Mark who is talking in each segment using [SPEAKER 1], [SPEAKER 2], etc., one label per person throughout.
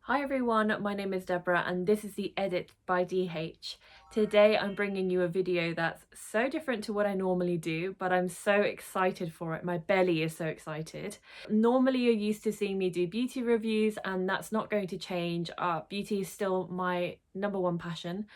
[SPEAKER 1] Hi everyone, my name is Deborah and this is the Edit by DH. Today I'm bringing you a video that's so different to what I normally do, but I'm so excited for it. My belly is so excited. Normally you're used to seeing me do beauty reviews and that's not going to change. Beauty is still my #1 passion.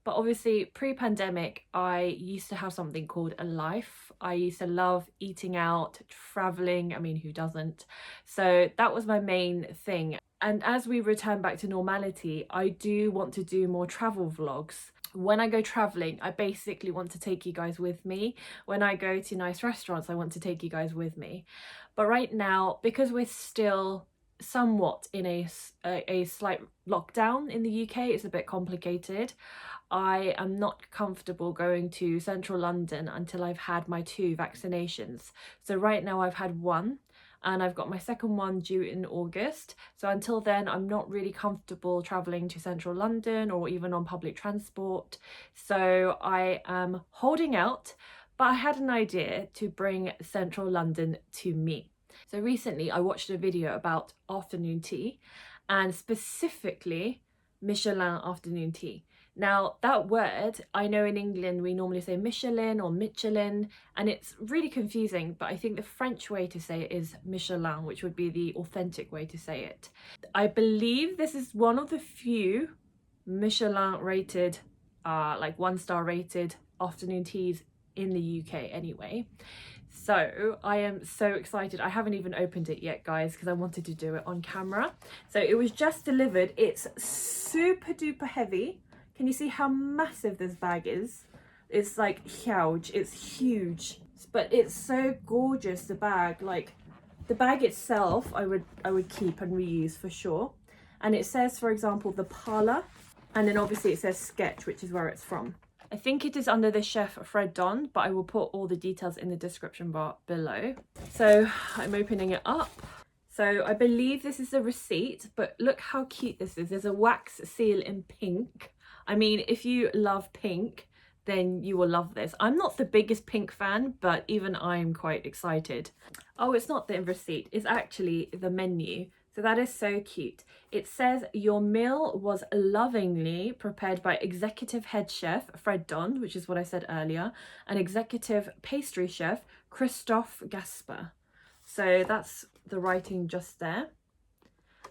[SPEAKER 1] But obviously pre-pandemic, I used to have something called a life. I used to love eating out, traveling. I mean, who doesn't? So that was my main thing. And as we return back to normality, I do want to do more travel vlogs. When I go traveling, I basically want to take you guys with me. When I go to nice restaurants, I want to take you guys with me. But right now, because we're still somewhat in a slight lockdown in the UK, it's a bit complicated. I am not comfortable going to central London until I've had my 2 vaccinations. So right now I've had 1 and I've got my second one due in August. So until then, I'm not really comfortable traveling to central London or even on public transport. So I am holding out, but I had an idea to bring central London to me. So recently I watched a video about afternoon tea and specifically Michelin afternoon tea. Now that word, I know in England we normally say Michelin or Michelin and it's really confusing, but I think the French way to say it is Michelin, which would be the authentic way to say it. I believe this is one of the few Michelin rated, like 1-star rated afternoon teas in the UK anyway. So I am so excited. I haven't even opened it yet, guys, because I wanted to do it on camera. So it was just delivered. It's super duper heavy. Can you see how massive this bag is? It's like huge, it's huge, but it's so gorgeous, the bag. Like the bag itself I would keep and reuse for sure. And it says, for example, the parlor, and then obviously it says sketch, which is where it's from. I think it is under the chef Fred Don, but I will put all the details in the description bar below. So I'm opening it up. So I believe this is the receipt, but look how cute this is. There's a wax seal in pink. I mean, if you love pink, then you will love this. I'm not the biggest pink fan, but even I'm quite excited. Oh, it's not the receipt, it's actually the menu. So that is so cute. It says your meal was lovingly prepared by executive head chef Fred Don, which is what I said earlier, and executive pastry chef Christophe Gasper. So that's the writing just there.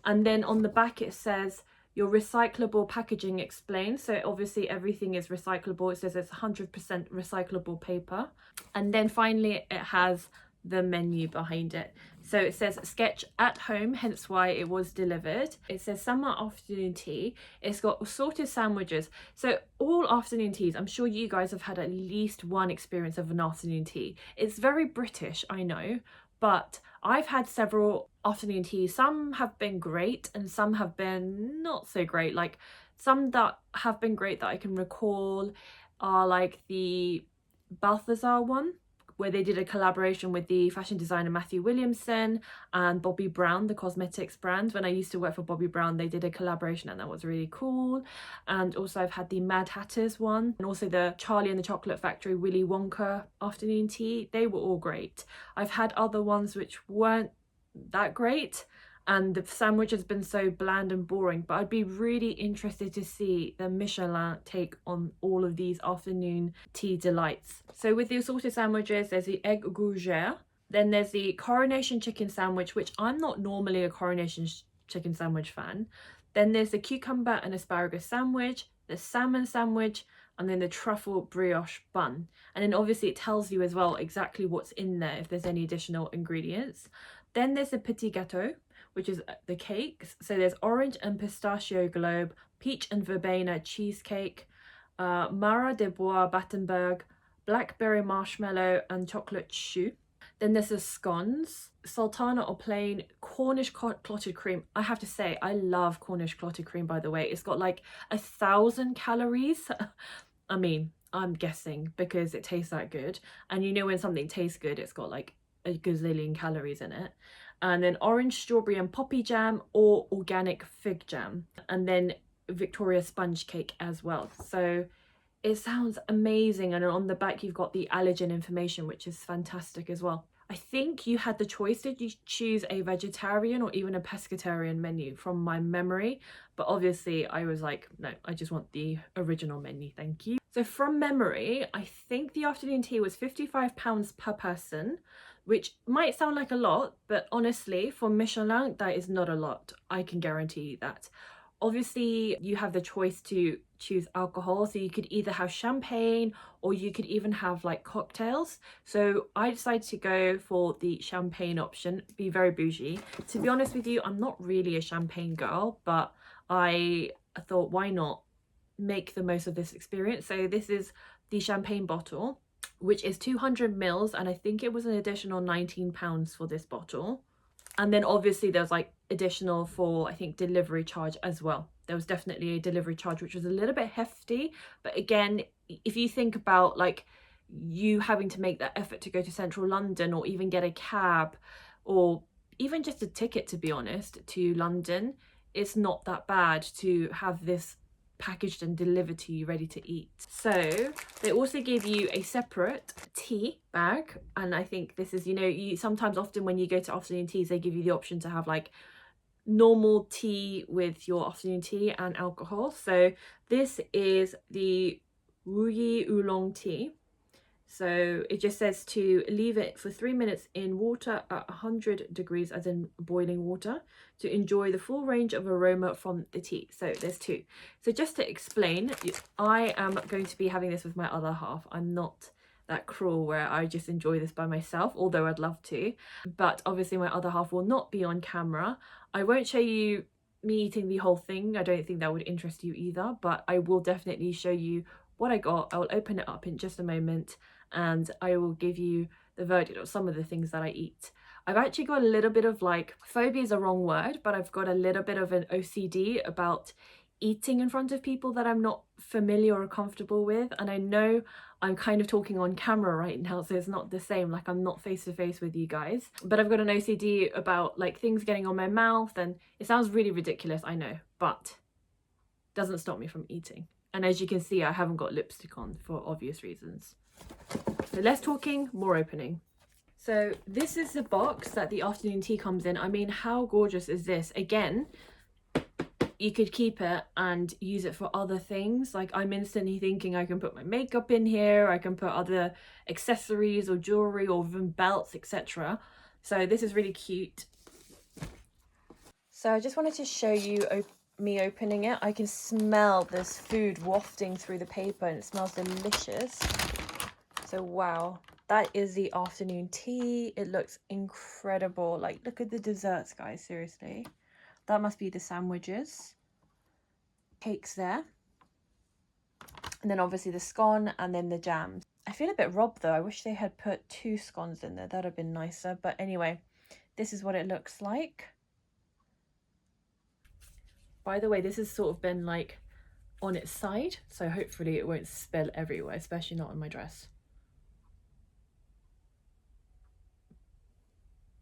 [SPEAKER 1] And then on the back it says your recyclable packaging explained. So obviously everything is recyclable. It says it's 100% recyclable paper. And then finally it has the menu behind it. So it says sketch at home, hence why it was delivered. It says summer afternoon tea. It's got assorted sandwiches. So all afternoon teas, I'm sure you guys have had at least one experience of an afternoon tea. It's very British, I know, but I've had several afternoon teas. Some have been great and some have been not so great. Like some that have been great that I can recall are like the BALTHAZAR one, where they did a collaboration with the fashion designer Matthew Williamson and Bobbi Brown, the cosmetics brand. When I used to work for Bobbi Brown, they did a collaboration and that was really cool. And also I've had the Mad Hatters one and also the Charlie and the Chocolate Factory Willy Wonka afternoon tea. They were all great. I've had other ones which weren't that great and the sandwich has been so bland and boring, but I'd be really interested to see the Michelin take on all of these afternoon tea delights. So with the assorted sandwiches, there's the 𝕚𝕚𝕚𝕚, then there's the Coronation chicken sandwich, which I'm not normally a Coronation chicken sandwich fan. Then there's the cucumber and asparagus sandwich, the salmon sandwich, and then the truffle brioche bun. And then obviously it tells you as well exactly what's in there if there's any additional ingredients. Then there's the petit gâteau, which is the cakes. So there's orange and pistachio globe, peach and verbena cheesecake, Mara de Bois Battenberg, blackberry marshmallow and chocolate choux. Then there's the scones, sultana or plain Cornish clotted cream. I have to say, I love Cornish clotted cream, by the way. It's got like 1,000 calories. I mean, I'm guessing because it tastes that good. And you know when something tastes good, it's got like a gazillion calories in it. And then orange, strawberry and poppy jam or organic fig jam. And then Victoria sponge cake as well. So it sounds amazing. And on the back you've got the allergen information, which is fantastic as well. I think you had the choice to choose a vegetarian or even a pescatarian menu from my memory, but obviously I was like, no, I just want the original menu, thank you. So from memory, I think the afternoon tea was £55 per person, which might sound like a lot, but honestly for Michelin that is not a lot, I can guarantee that. Obviously you have the choice to choose alcohol, so you could either have champagne or you could even have like cocktails. So I decided to go for the champagne option, be very bougie. To be honest with you, I'm not really a champagne girl, but I thought why not make the most of this experience. So this is the champagne bottle, which is 200 ml, and I think it was an additional £19 for this bottle. And then obviously there's like additional for, I think, delivery charge as well. There was definitely a delivery charge, which was a little bit hefty. But again, if you think about like you having to make that effort to go to central London or even get a cab or even just a ticket, to be honest, to London, it's not that bad to have this packaged and delivered to you ready to eat. So they also give you a separate tea bag, and I think this is, you know, you sometimes often when you go to afternoon teas they give you the option to have like normal tea with your afternoon tea and alcohol. So this is the 𝕕𝕠𝕚𝕓𝕒 tea. So it just says to leave it for 3 minutes in water at 100 degrees, as in boiling water, to enjoy the full range of aroma from the tea. So there's two. So just to explain, I am going to be having this with my other half. I'm not that cruel where I just enjoy this by myself, although I'd love to. But obviously my other half will not be on camera. I won't show you me eating the whole thing. I don't think that would interest you either, but I will definitely show you what I got. I will open it up in just a moment and I will give you the verdict of some of the things that I eat. I've actually got a little bit of like, phobia is a wrong word, but I've got a little bit of an OCD about eating in front of people that I'm not familiar or comfortable with. And I know I'm kind of talking on camera right now, so it's not the same, like I'm not face to face with you guys, but I've got an OCD about like things getting on my mouth, and it sounds really ridiculous, I know, but doesn't stop me from eating. And as you can see, I haven't got lipstick on for obvious reasons. So less talking, more opening. So this is the box that the afternoon tea comes in. I mean, how gorgeous is this? Again, you could keep it and use it for other things. Like I'm instantly thinking I can put my makeup in here, I can put other accessories or jewelry or even belts, etc. So this is really cute. So I just wanted to show you me opening it. I can smell this food wafting through the paper and it smells delicious. So wow, that is the afternoon tea. It looks incredible. Like look at the desserts, guys, seriously. That must be the sandwiches. Cakes there. And then obviously the scone and then the jams. I feel a bit robbed though. I wish they had put 2 scones in there. That would have been nicer. But anyway, this is what it looks like. By the way, this has sort of been like on its side, so hopefully it won't spill everywhere, especially not on my dress.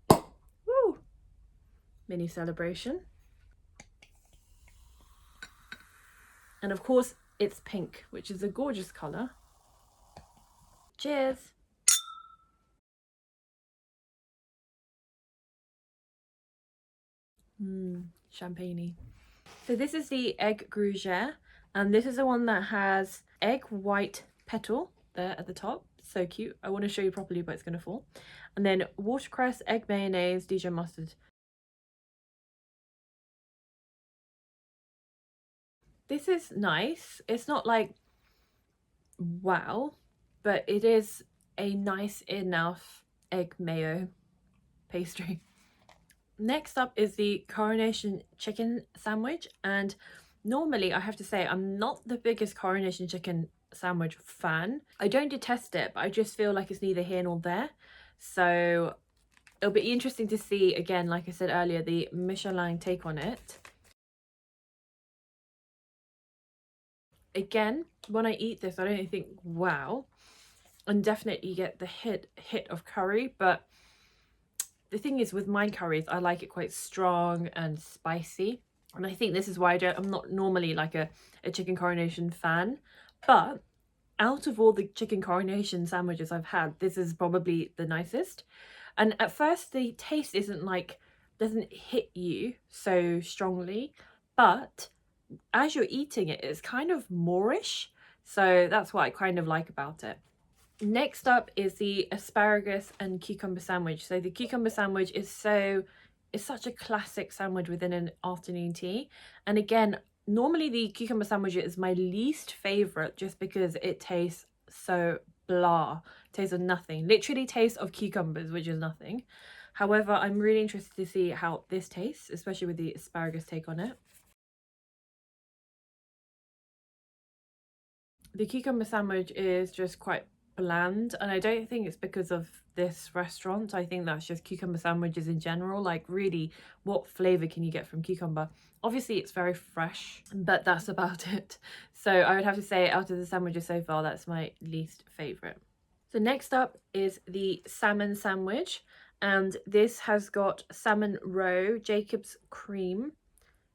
[SPEAKER 1] Woo! Mini celebration. And of course it's pink, which is a gorgeous colour. Cheers! Champagne-y. So this is the 𝕕𝕠𝕟, and this is the one that has egg white petal there at the top. So cute. I want to show you properly, but it's going to fall. And then watercress, egg mayonnaise, Dijon mustard. This is nice. It's not like wow, but it is a nice enough egg mayo pastry. Next up is the Coronation chicken sandwich, and normally I have to say I'm not the biggest Coronation chicken sandwich fan. I don't detest it, but I just feel like it's neither here nor there. So it'll be interesting to see, again, like I said earlier, the Michelin take on it. Again, when I eat this, I don't think wow, and definitely get the hit of curry, but the thing is with my curries, I like it quite strong and spicy, and I think this is why I'm not normally like a chicken Coronation fan. But out of all the chicken Coronation sandwiches I've had, this is probably the nicest. And at first the taste isn't like, doesn't hit you so strongly, but as you're eating it, it's kind of moreish. So that's what I kind of like about it. Next up is the asparagus and cucumber sandwich. So the cucumber sandwich is such a classic sandwich within an afternoon tea. And again, normally the cucumber sandwich is my least favorite just because it tastes so blah. It tastes of nothing. Literally tastes of cucumbers, which is nothing. However, I'm really interested to see how this tastes, especially with the asparagus take on it. The cucumber sandwich is just quite bland, and I don't think it's because of this restaurant. I think that's just cucumber sandwiches in general. Like, really, what flavor can you get from cucumber? Obviously it's very fresh, but that's about it. So I would have to say, out of the sandwiches so far, that's my least favorite. So next up is the salmon sandwich, and this has got salmon roe, Jacob's cream,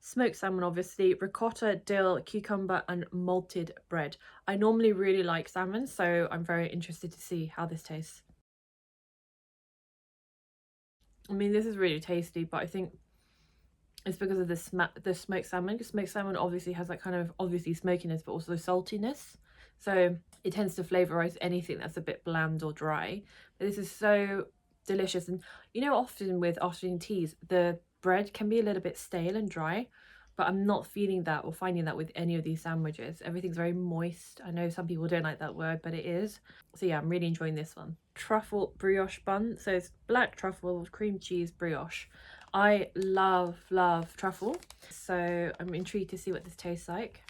[SPEAKER 1] smoked salmon obviously, ricotta, dill, cucumber and malted bread. I normally really like salmon, so I'm very interested to see how this tastes. I mean, this is really tasty, but I think it's because of the smoked salmon. Because smoked salmon obviously has that kind of obviously smokiness, but also saltiness. So it tends to flavorize anything that's a bit bland or dry. But this is so delicious. And you know, often with afternoon teas, the bread can be a little bit stale and dry, but I'm not feeling that or finding that with any of these sandwiches. Everything's very moist. I know some people don't like that word, but it is. So yeah, I'm really enjoying this one. Truffle brioche bun. So it's black truffle with cream cheese brioche. I love truffle, so I'm intrigued to see what this tastes like.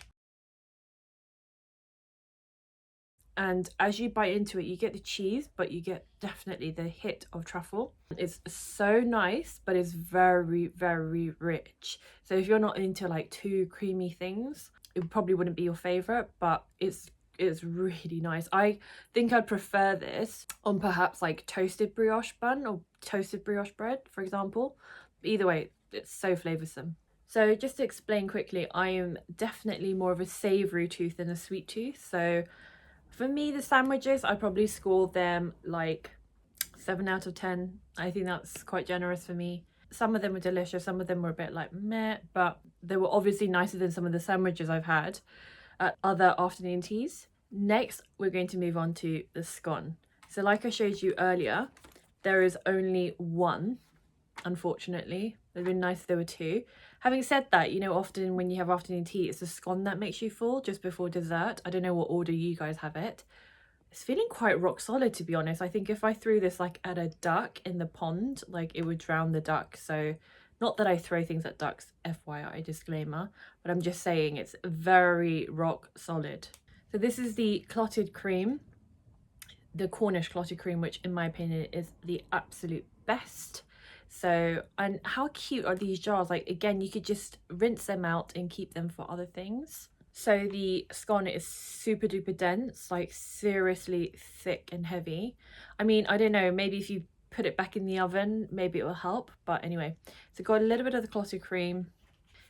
[SPEAKER 1] And as you bite into it, you get the cheese, but you get definitely the hit of truffle. It's so nice, but it's very rich. So if you're not into like too creamy things, it probably wouldn't be your favorite, but it's really nice. I think I'd prefer this on perhaps like toasted brioche bun or toasted brioche bread, for example. Either way, it's so flavoursome. So just to explain quickly, I am definitely more of a savoury tooth than a sweet tooth. So for me, the sandwiches, I probably score them like 7 out of 10. I think that's quite generous for me. Some of them were delicious, some of them were a bit like meh, but they were obviously nicer than some of the sandwiches I've had at other afternoon teas. Next, we're going to move on to the scone. So like I showed you earlier, there is only one, unfortunately. It'd been nice if there were two. Having said that, you know, often when you have afternoon tea, it's the scone that makes you full just before dessert. I don't know what order you guys have it. It's feeling quite rock solid, to be honest. I think if I threw this like at a duck in the pond, like it would drown the duck. So not that I throw things at ducks, FYI, disclaimer, but I'm just saying it's very rock solid. So this is the clotted cream, the Cornish clotted cream, which in my opinion is the absolute best. So, and how cute are these jars? Like, again, you could just rinse them out and keep them for other things. So the scone is super duper dense, like seriously thick and heavy. I mean, I don't know, maybe if you put it back in the oven, maybe it will help. But anyway, so got a little bit of the clotted cream.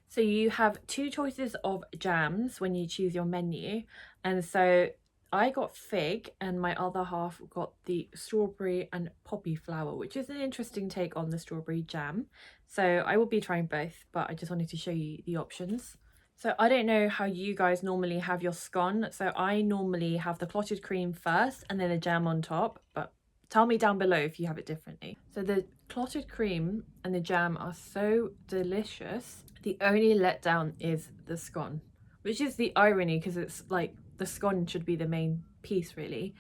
[SPEAKER 1] So you have two choices of jams when you choose your menu. And so I got fig and my other half got the strawberry and poppy flower, which is an interesting take on the strawberry jam. So I will be trying both, but I just wanted to show you the options. So I don't know how you guys normally have your scone. So I normally have the clotted cream first and then the jam on top, but tell me down below if you have it differently. So the clotted cream and the jam are so delicious. The only letdown is the scone, which is the irony because it's like the scone should be the main piece really.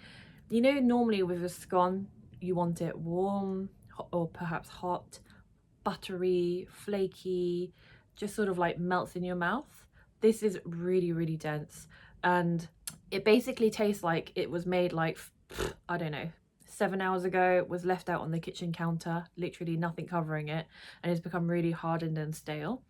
[SPEAKER 1] You know, normally with a scone, you want it warm or perhaps hot, buttery, flaky, just sort of like melts in your mouth. This is really dense and it basically tastes like it was made like, I don't know, 7 hours ago, was left out on the kitchen counter, literally nothing covering it, and it's become really hardened and stale.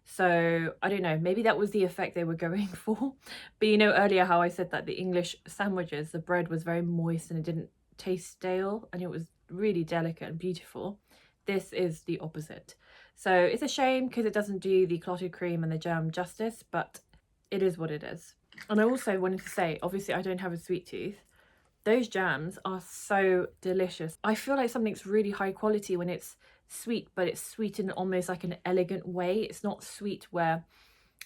[SPEAKER 1] So I don't know, maybe that was the effect they were going for. But you know earlier how I said that the English sandwiches, the bread was very moist and it didn't taste stale and it was really delicate and beautiful. This is the opposite. So it's a shame because it doesn't do the clotted cream and the jam justice, but it is what it is. And I also wanted to say, obviously I don't have a sweet tooth. Those jams are so delicious. I feel like something's really high quality when it's sweet, but it's sweet in almost like an elegant way. It's not sweet where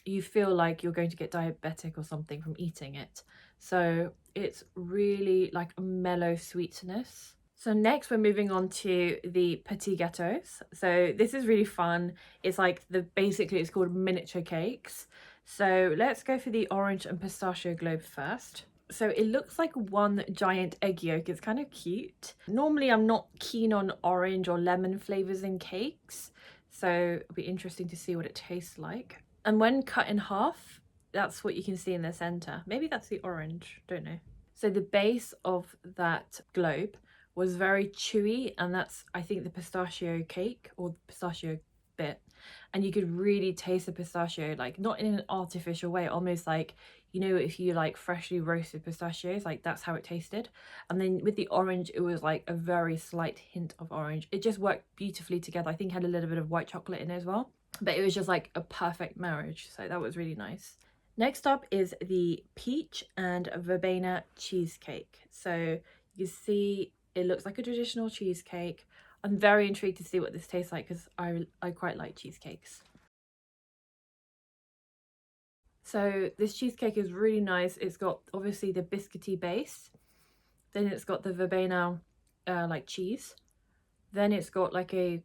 [SPEAKER 1] you feel like you're going to get diabetic or something from eating it. So it's really like a mellow sweetness. So next we're moving on to the Petits Gateaux. So this is really fun. It's like basically it's called miniature cakes. So let's go for the orange and pistachio globe first. So it looks like one giant egg yolk. It's kind of cute. Normally I'm not keen on orange or lemon flavors in cakes, so it'll be interesting to see what it tastes like. And when cut in half, that's what you can see in the center. Maybe that's the orange, don't know. So the base of that globe was very chewy, and that's, I think, the pistachio cake or the pistachio bit. And you could really taste the pistachio, like not in an artificial way, almost like, you know, if you like freshly roasted pistachios, like that's how it tasted. And then with the orange, it was like a very slight hint of orange. It just worked beautifully together. I think it had a little bit of white chocolate in it as well, but it was just like a perfect marriage. So that was really nice. Next up is the peach and verbena cheesecake. So you see it looks like a traditional cheesecake. I'm very intrigued to see what this tastes like because I quite like cheesecakes. So this cheesecake is really nice. It's got obviously the biscuity base, then it's got the verbena like cheese, then it's got like a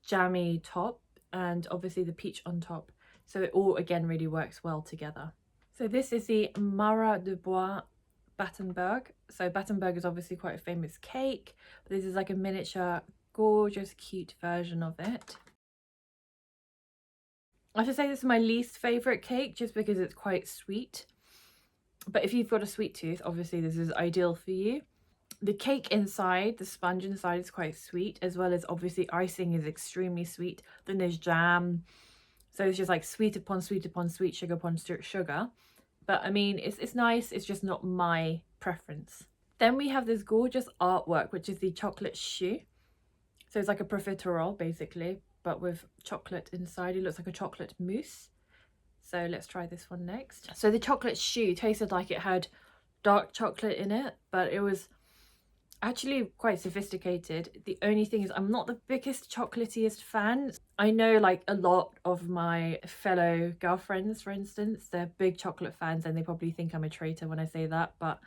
[SPEAKER 1] jammy top, and obviously the peach on top. So it all again really works well together. So this is the Mara de Bois Battenberg. So Battenberg is obviously quite a famous cake, but this is like a miniature, gorgeous, cute version of it. I should say this is my least favourite cake just because it's quite sweet. But if you've got a sweet tooth, obviously this is ideal for you. The cake inside, the sponge inside is quite sweet, as well as obviously icing is extremely sweet. Then there's jam. So it's just like sweet upon sweet upon sweet, sugar upon sugar. But I mean, it's nice. It's just not my preference. Then we have this gorgeous artwork, which is the chocolate choux. So it's like a profiterole basically, but with chocolate inside. It looks like a chocolate mousse. So let's try this one next. So the chocolate choux tasted like it had dark chocolate in it, but it was actually quite sophisticated. The only thing is I'm not the biggest chocolatiest fan. I know like a lot of my fellow girlfriends, for instance, they're big chocolate fans and they probably think I'm a traitor when I say that, but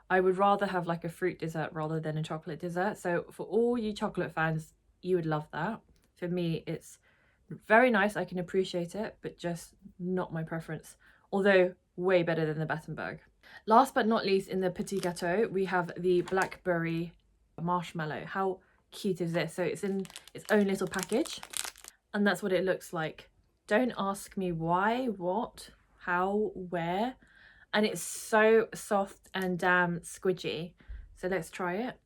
[SPEAKER 1] I would rather have like a fruit dessert rather than a chocolate dessert. So for all you chocolate fans, you would love that. For me, it's very nice. I can appreciate it, but just not my preference. Although way better than the Battenberg. Last but not least, in the Petit Gateau, we have the blackberry marshmallow. How cute is this? So it's in its own little package, and that's what it looks like. Don't ask me why, what, how, where. And it's so soft and damn squidgy. So let's try it.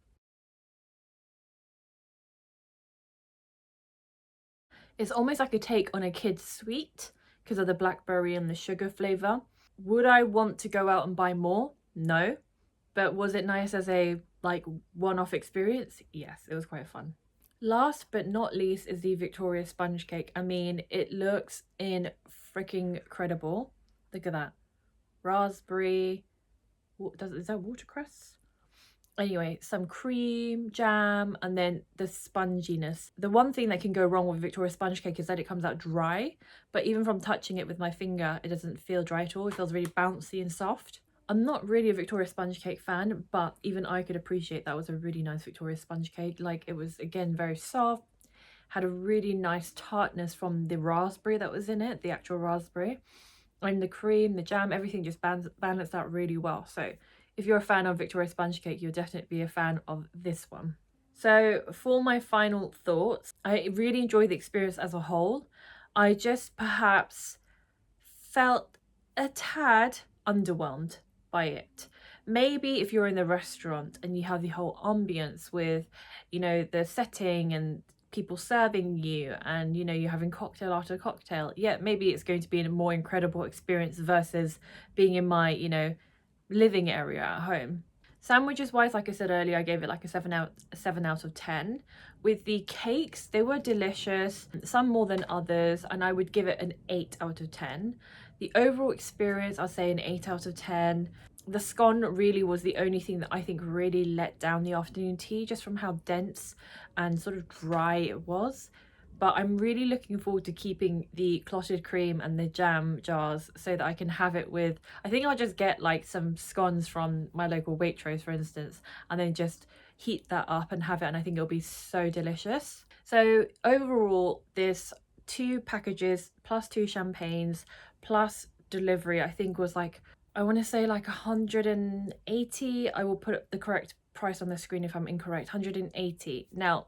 [SPEAKER 1] It's almost like a take on a kid's sweet because of the blackberry and the sugar flavour. Would I want to go out and buy more? No. But was it nice as a like one-off experience? Yes, it was quite fun. Last but not least is the Victoria sponge cake. I mean, it looks freaking incredible. Look at that. Raspberry. Is that watercress? Anyway, some cream, jam, and then the sponginess. The one thing that can go wrong with Victoria sponge cake is that it comes out dry, but even from touching it with my finger, it doesn't feel dry at all. It feels really bouncy and soft. I'm not really a Victoria sponge cake fan, but even I could appreciate that was a really nice Victoria sponge cake. Like, it was, again, very soft, had a really nice tartness from the raspberry that was in it, the actual raspberry. And the cream, the jam, everything just balanced out really well. So if you're a fan of Victoria sponge cake, you'll definitely be a fan of this one. So for my final thoughts, I really enjoyed the experience as a whole. I just perhaps felt a tad underwhelmed by it. Maybe if you're in the restaurant and you have the whole ambience with, you know, the setting and people serving you, and you know, you're having cocktail after cocktail, yeah, maybe it's going to be a more incredible experience versus being in my, you know, living area at home. Sandwiches wise, like I said earlier, I gave it like a 7 out of 10. With the cakes, they were delicious, some more than others, and I would give it an 8 out of 10. The overall experience, I'll say an 8 out of 10. The scone really was the only thing that I think really let down the afternoon tea, just from how dense and sort of dry it was. But I'm really looking forward to keeping the clotted cream and the jam jars so that I can have it with, I think I'll just get like some scones from my local Waitrose, for instance, and then just heat that up and have it, and I think it'll be so delicious. So overall, this 2 packages plus 2 champagnes plus delivery, I think was like, I want to say like 180. I will put the correct price on the screen if I'm incorrect. 180. Now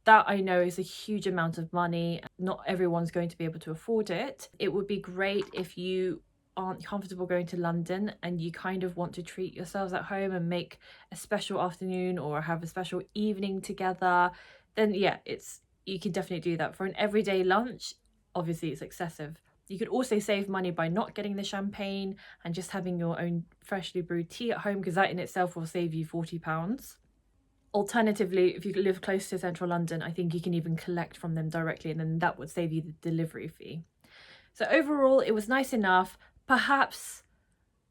[SPEAKER 1] that I know is a huge amount of money. Not everyone's going to be able to afford it. It would be great if you aren't comfortable going to London and you kind of want to treat yourselves at home and make a special afternoon or have a special evening together. Then yeah, you can definitely do that. For an everyday lunch, obviously it's excessive. You could also save money by not getting the champagne and just having your own freshly brewed tea at home, because that in itself will save you £40. Alternatively, if you live close to central London, I think you can even collect from them directly, and then that would save you the delivery fee. So overall, it was nice enough. Perhaps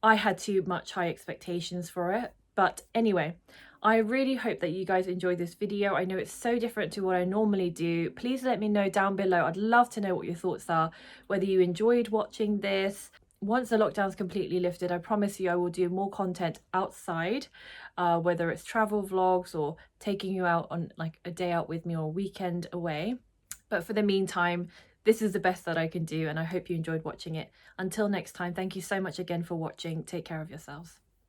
[SPEAKER 1] I had too much high expectations for it. But anyway, I really hope that you guys enjoyed this video. I know it's so different to what I normally do. Please let me know down below. I'd love to know what your thoughts are, whether you enjoyed watching this. Once the lockdown's completely lifted, I promise you I will do more content outside, whether it's travel vlogs or taking you out on like a day out with me or a weekend away. But for the meantime, this is the best that I can do, and I hope you enjoyed watching it. Until next time, thank you so much again for watching. Take care of yourselves.